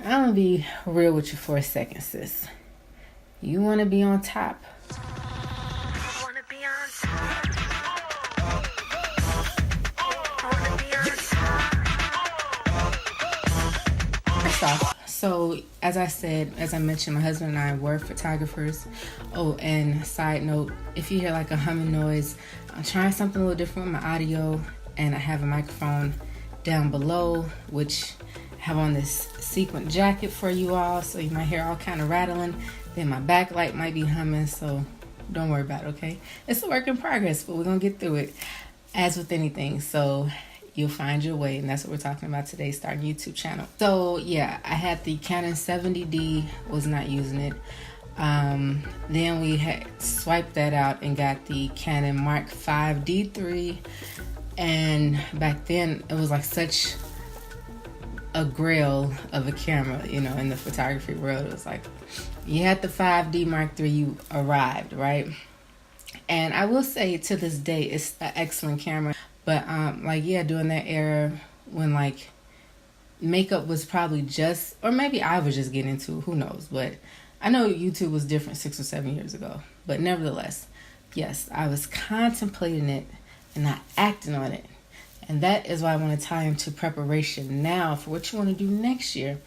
I'm gonna be real with you for a second, sis. You wanna be on top. Wanna be on top. Wanna be on top. First off, so as I mentioned, my husband and I were photographers. Oh, and side note, if you hear like a humming noise, I'm trying something a little different with my audio, and I have a microphone down below, which I have on this sequin jacket for you all, so you might hear all kind of rattling. Then my backlight might be humming, so don't worry about it, okay? It's a work in progress, but we're gonna get through it, as with anything. So you'll find your way, and that's what we're talking about today, starting a YouTube channel. So yeah, I had the Canon 70D, was not using it. Then we had swiped that out and got the Canon Mark V D3, and back then it was like such a grail of a camera, you know, in the photography world. It was like you had the 5D Mark III, you arrived, right? And I will say to this day it's an excellent camera, but like yeah, during that era when like makeup was probably just, or maybe I was just getting into it, who knows, but I know YouTube was different 6 or 7 years ago. But nevertheless, yes, I was contemplating it and not acting on it. And that is why I want to tie into preparation now for what you want to do next year.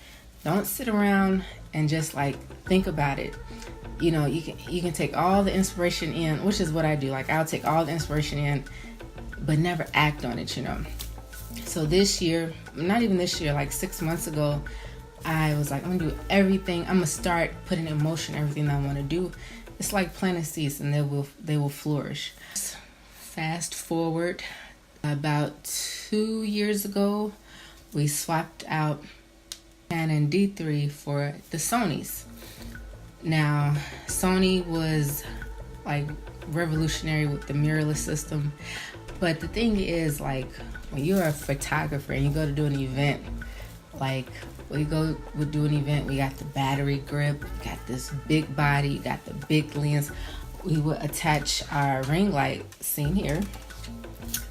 Don't sit around and just like think about it. You know, you can take all the inspiration in, which is what I do. Like I'll take all the inspiration in, but never act on it, you know. So this year, not even this year, like 6 months ago, I was like, I'm gonna do everything. I'm gonna start putting in motion everything that I want to do. It's like planting seeds, and they will flourish. Fast forward, about 2 years ago, we swapped out Canon D3 for the Sonys. Now, Sony was like revolutionary with the mirrorless system, but the thing is, like, when you're a photographer and you go to do an event, like we do an event, we got the battery grip, we got this big body, you got the big lens. We would attach our ring light, seen here,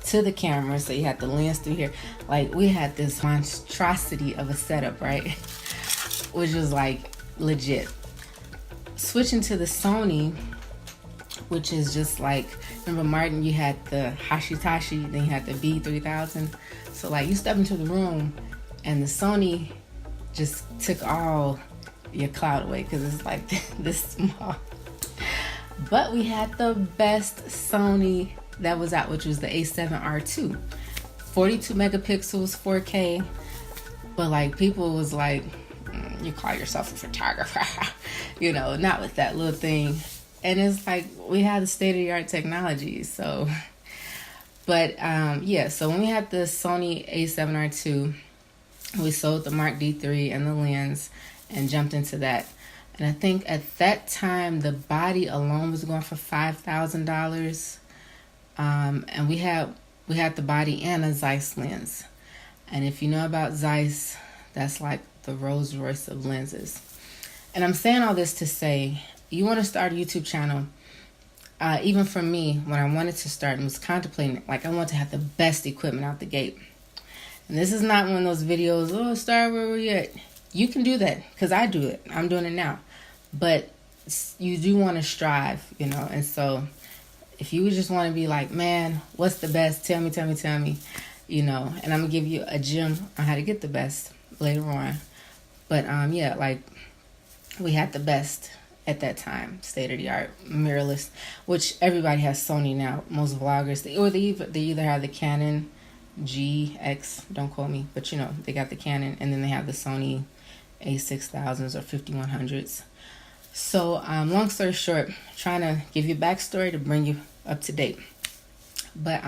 to the camera, so you had the lens through here. Like we had this monstrosity of a setup, right? Which was like legit. Switching to the Sony, which is just like, remember Martin, you had the Hashitashi, then you had the B3000. So like you step into the room and the Sony just took all your cloud away because it's like this small. But we had the best Sony that was out, which was the A7R2, 42 megapixels, 4K. But like people was like, you call yourself a photographer, you know, not with that little thing. And it's like we had the state-of-the-art technology. So, but yeah, so when we had the Sony A7R2, we sold the Mark D3 and the lens and jumped into that. And I think at that time the body alone was going for $5,000. And we had the body and a Zeiss lens. And if you know about Zeiss, that's like the Rolls Royce of lenses. And I'm saying all this to say, you want to start a YouTube channel. Even for me, when I wanted to start and was contemplating, like I want to have the best equipment out the gate. And this is not one of those videos, oh, start where we're at. You can do that, because I do it. I'm doing it now. But you do want to strive, you know. And so if you just want to be like, man, what's the best? Tell me, you know. And I'm going to give you a gem on how to get the best later on. But yeah, like we had the best at that time, state-of-the-art, mirrorless, which everybody has Sony now. Most vloggers, they either have the Canon GX, don't quote me, but you know, they got the Canon, and then they have the Sony A6000s or 5100s. So long story short, trying to give you a backstory to bring you up to date. But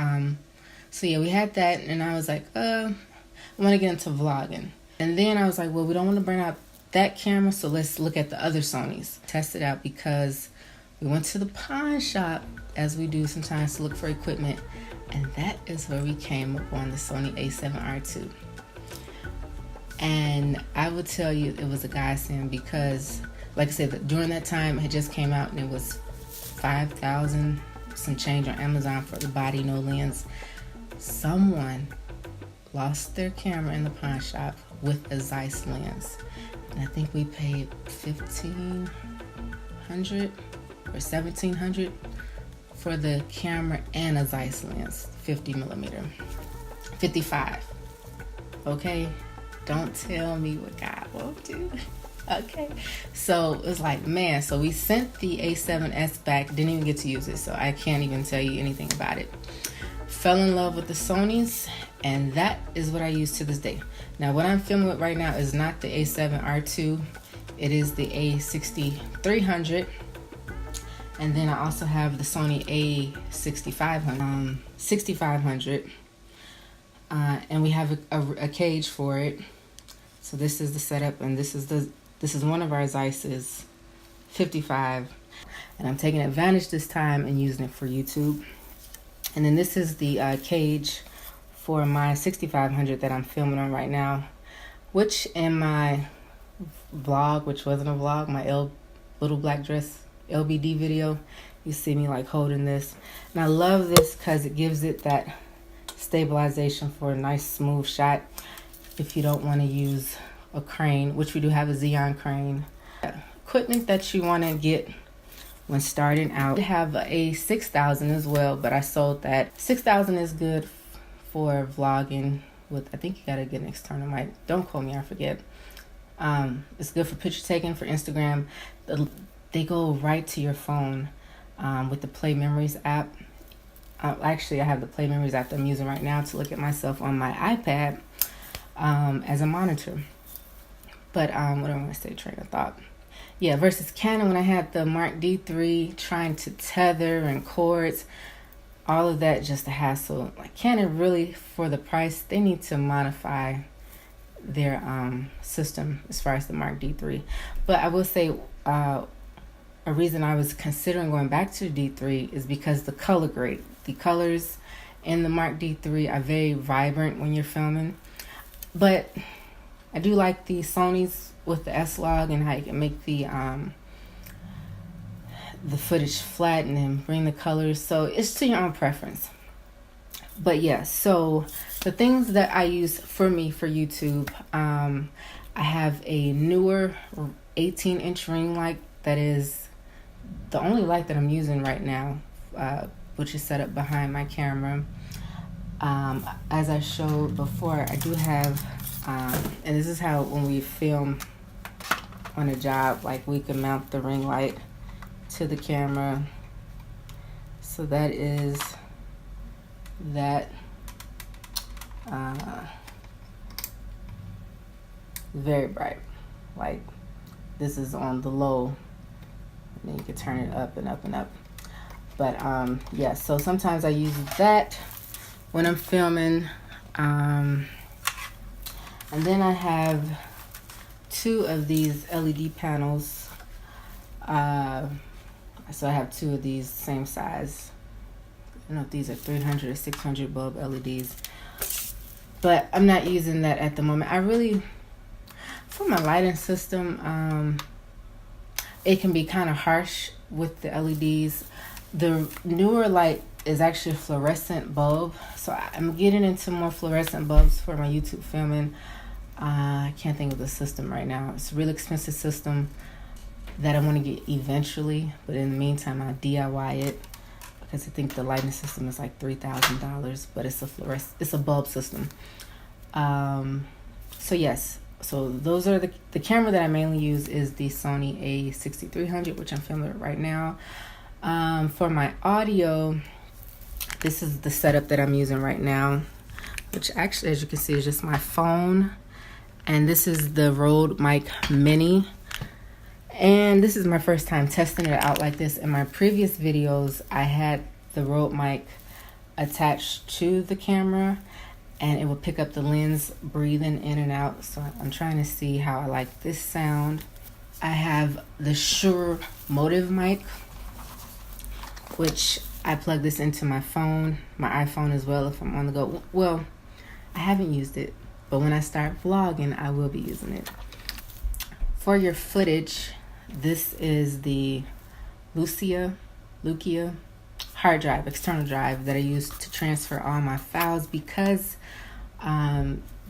so yeah, we had that, and I was like, I want to get into vlogging. And then I was like, well, we don't want to burn out that camera, so let's look at the other Sonys. Test it out, because we went to the pawn shop, as we do sometimes, to look for equipment. And that is where we came upon the Sony A7R2. And I will tell you, it was a godsend, because, like I said, during that time, it just came out, and it was $5,000 some change on Amazon for the body, no lens. Someone lost their camera in the pawn shop with a Zeiss lens. And I think we paid $1,500 or $1,700 for the camera and a Zeiss lens, 50mm, 55. Okay, don't tell me what God won't do. Okay, so it's like, man, so we sent the A7S back, didn't even get to use it, so I can't even tell you anything about it. Fell in love with the Sonys, and that is what I use to this day. Now, what I'm filming with right now is not the A7R2, it is the A6300. And then I also have the Sony A6500, and we have a cage for it. So this is the setup, and this is one of our Zeiss's 55, and I'm taking advantage this time and using it for YouTube. And then this is the cage for my 6500 that I'm filming on right now, which in my vlog, which wasn't a vlog, my little black dress LBD video, you see me like holding this. And I love this because it gives it that stabilization for a nice smooth shot if you don't want to use a crane, which we do have a Xeon crane. Equipment that you want to get when starting out. I have a 6000 as well, but I sold that. 6000 is good for vlogging with, I think you gotta get an external mic. Don't quote me, I forget. It's good for picture taking for Instagram. They go right to your phone with the Play Memories app. Actually, I have the Play Memories app that I'm using right now to look at myself on my iPad as a monitor. But what do I want to say? Train of thought. Yeah, versus Canon, when I had the Mark D3, trying to tether and cords, all of that just a hassle. Like Canon, really, for the price, they need to modify their system as far as the Mark D3. But I will say a reason I was considering going back to the D3 is because the color grade. The colors in the Mark D3 are very vibrant when you're filming. But I do like the Sonys with the S-Log and how you can make the footage flat and then bring the colors. So it's to your own preference. But yeah, so the things that I use for YouTube, I have a newer 18-inch ring light that is the only light that I'm using right now, which is set up behind my camera. As I showed before, I do have, and this is how when we film on a job, like we can mount the ring light to the camera. So that is that. Very bright. Like this is on the low, and then you can turn it up and up and up. But yeah, so sometimes I use that when I'm filming. And then I have 2 of these LED panels. So I have 2 of these same size. I don't know if these are 300 or 600 bulb LEDs, but I'm not using that at the moment. I really, for my lighting system, it can be kind of harsh with the LEDs. The newer light is actually a fluorescent bulb, so I'm getting into more fluorescent bulbs for my YouTube filming. I can't think of the system right now. It's a really expensive system that I want to get eventually, but in the meantime I'll DIY it because I think the lighting system is like $3,000, but it's a bulb system. So yes, so those are the camera that I mainly use is the Sony A6300, which I'm filming it right now. For my audio, this is the setup that I'm using right now, which actually, as you can see, is just my phone. And this is the Rode Mic Mini. And this is my first time testing it out like this. In my previous videos, I had the Rode Mic attached to the camera, and it would pick up the lens breathing in and out. So I'm trying to see how I like this sound. I have the Shure Motive mic, which I plug this into my phone, my iPhone as well if I'm on the go. Well, I haven't used it, but when I start vlogging, I will be using it. For your footage, this is the Lucia hard drive, external drive that I use to transfer all my files because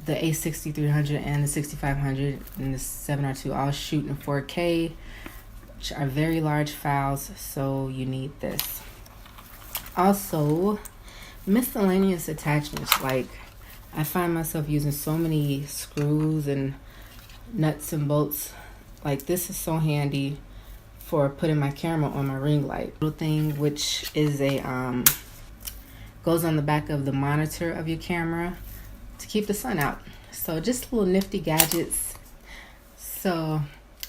the A6300 and the 6500 and the 7R2 all shoot in 4K, which are very large files, so you need this. Also, miscellaneous attachments. Like, I find myself using so many screws and nuts and bolts. Like, this is so handy for putting my camera on my ring light. Little thing, which is a goes on the back of the monitor of your camera to keep the sun out. So just little nifty gadgets. So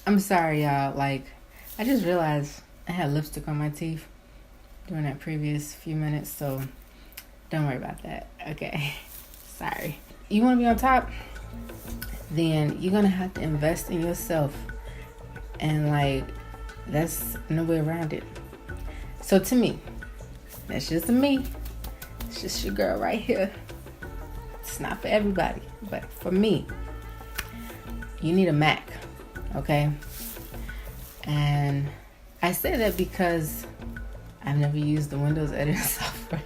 I'm sorry, y'all. Like, I just realized I had lipstick on my teeth during that previous few minutes, so don't worry about that. Okay, sorry. You want to be on top? Then you're gonna have to invest in yourself, and like, that's no way around it. So to me, that's just me. It's just your girl right here. It's not for everybody, but for me, you need a Mac, okay? And I say that because I've never used the Windows editing software.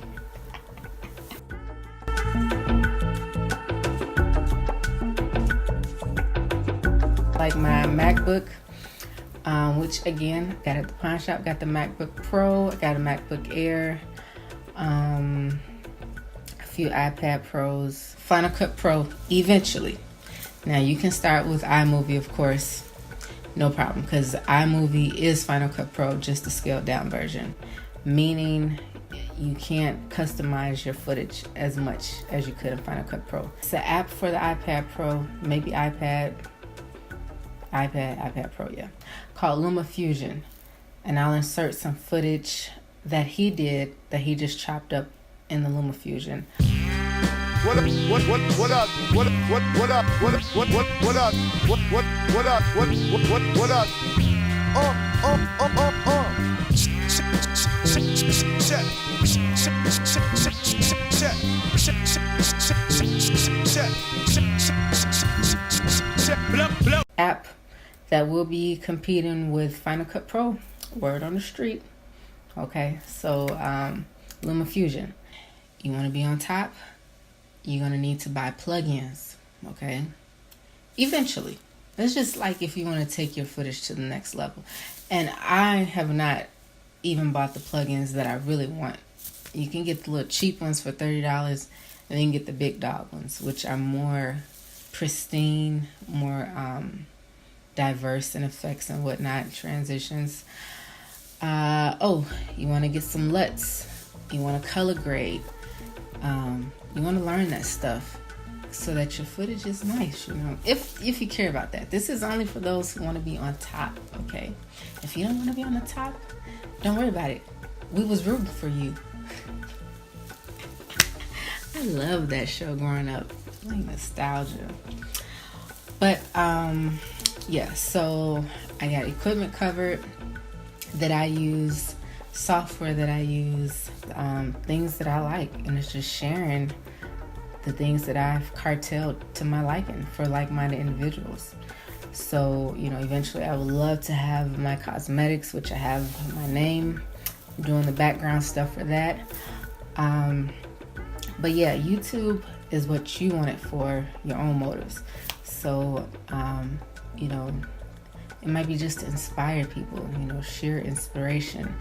Like my MacBook, which again, got at the pawn shop. Got the MacBook Pro, I got a MacBook Air, a few iPad Pros, Final Cut Pro eventually. Now you can start with iMovie, of course, no problem, because iMovie is Final Cut Pro, just the scaled down version, meaning you can't customize your footage as much as you could in Final Cut Pro. It's an app for the iPad Pro, maybe iPad Pro, yeah, called LumaFusion, and I'll insert some footage that he did that he just chopped up in the LumaFusion. What up? What up? What up? What up? What up? What up? What up? What up? App that will be competing with Final Cut Pro. Word on the street. Okay, so LumaFusion. You want to be on top? You're going to need to buy plugins, okay? Eventually. It's just like if you want to take your footage to the next level. And I have not even bought the plugins that I really want. You can get the little cheap ones for $30, and then you can get the big dog ones, which are more pristine, more diverse in effects and whatnot, transitions. You want to get some LUTs. You want to color grade. You want to learn that stuff so that your footage is nice, you know, if you care about that. This is only for those who want to be on top, okay? If you don't want to be on the top, don't worry about it. We was rooting for you. I love that show growing up. Like nostalgia. But yeah, so I got equipment covered that I use, software that I use, things that I like, and it's just sharing the things that I've carteled to my liking for like-minded individuals. So, you know, eventually I would love to have my cosmetics, which I have my name, I'm doing the background stuff for that. But yeah, YouTube is what you want it for, your own motives. So, you know, it might be just to inspire people, you know, sheer inspiration.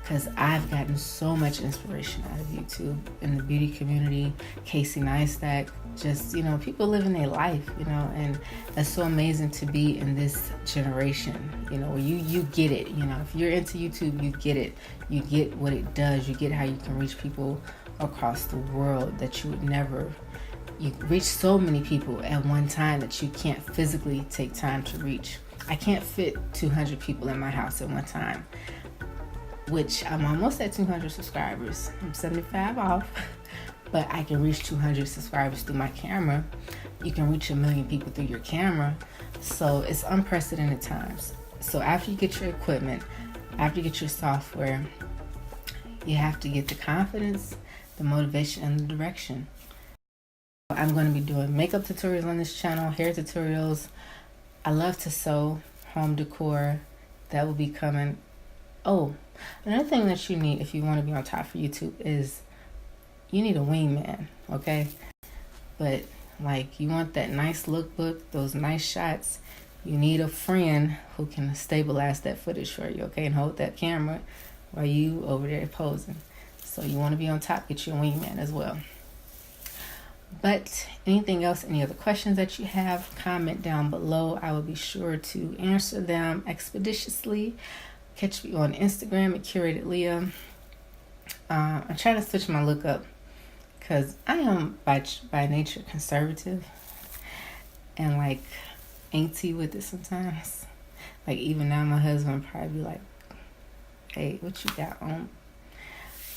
Because I've gotten so much inspiration out of YouTube in the beauty community, Casey Neistat, just, you know, people living their life, you know, and that's so amazing to be in this generation, you know, where you get it, you know, if you're into YouTube, you get it, you get what it does, you get how you can reach people across the world that you would never, you reach so many people at one time that you can't physically take time to reach. I can't fit 200 people in my house at one time, which I'm almost at 200 subscribers. I'm 75 off, but I can reach 200 subscribers through my camera. You can reach 1 million people through your camera. So it's unprecedented times. So after you get your equipment, after you get your software, you have to get the confidence, the motivation, and the direction. I'm going to be doing makeup tutorials on this channel, hair tutorials. I love to sew, home decor. That will be coming. Oh, another thing that you need if you want to be on top for YouTube is you need a wingman, okay? But Like, you want that nice lookbook, those nice shots. You need a friend who can stabilize that footage for you, okay, and hold that camera while you over there posing. So you want to be on top, get your wingman as well. But anything else, any other questions that you have, comment down below. I will be sure to answer them expeditiously. Catch me on Instagram at Curatedlea. I'm trying to switch my look up because I am by nature conservative and like auntie with it sometimes. Like even now my husband probably be like, hey, what you got on?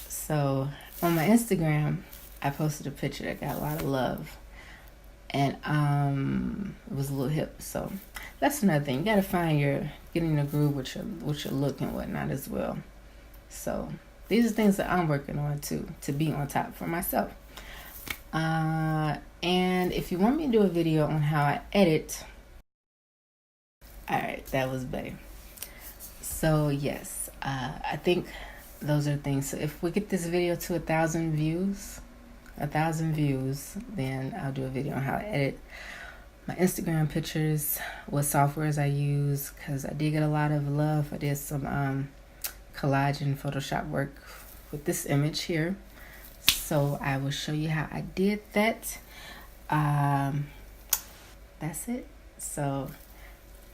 So on my Instagram, I posted a picture that got a lot of love. And it was a little hip. So that's another thing. You gotta find getting the groove with your look and whatnot as well. So these are things that I'm working on too, to be on top for myself. And if you want me to do a video on how I edit, alright, that was better. So yes, I think those are things. So if we get this video to 1,000 views, then I'll do a video on how I edit my Instagram pictures, what softwares I use, because I did get a lot of love. I did some collage and Photoshop work with this image here, so I will show you how I did that. That's it. So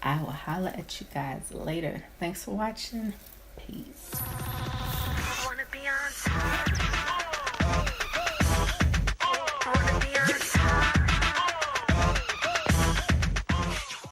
I will holla at you guys later. Thanks for watching. Peace.